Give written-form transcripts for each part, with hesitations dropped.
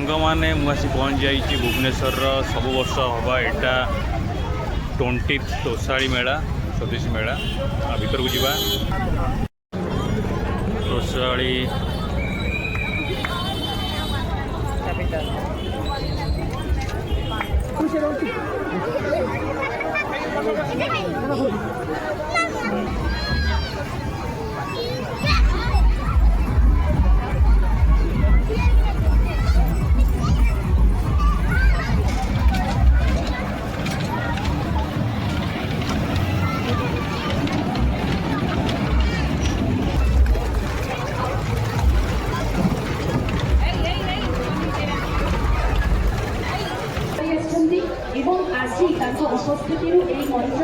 मैंने मुझे पहुँच जाइए भुवनेश्वर सब वर्ष हवा एटा 20th तोषाली मेला स्वदेशी मेला भीतर को जीवा तोषाली उपस्थित मंच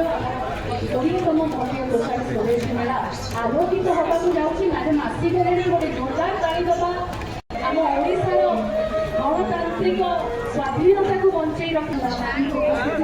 बृहत्तम मंदिर तोषाली स्वदेशी मेला आलोकित होगा जाऊँगी मैडम आसगले गोटे जोरदार ताली दबा आम ओडार गणतांत्रिक स्वाधीनता को बंचाई रखा अनुरोध करी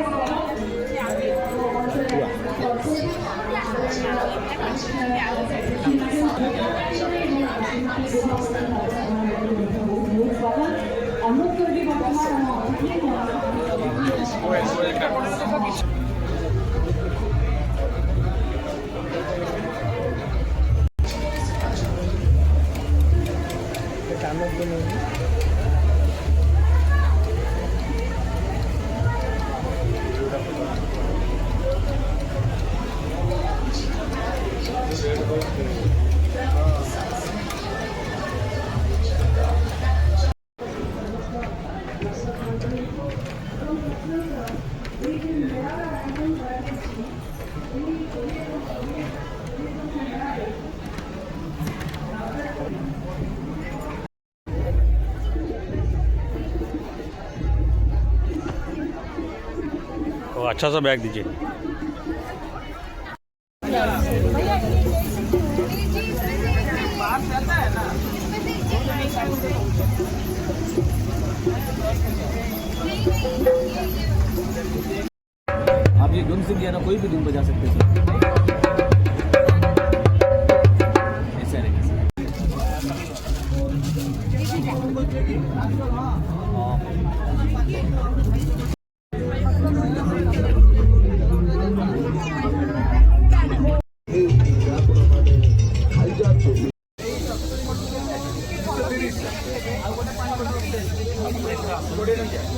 अच्छा सा बैग दीजिए। आप ये धुन से ना कोई भी धुन बजा सकते हैं ऐसे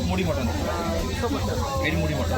मुड़ी मटन मुड़ी मटन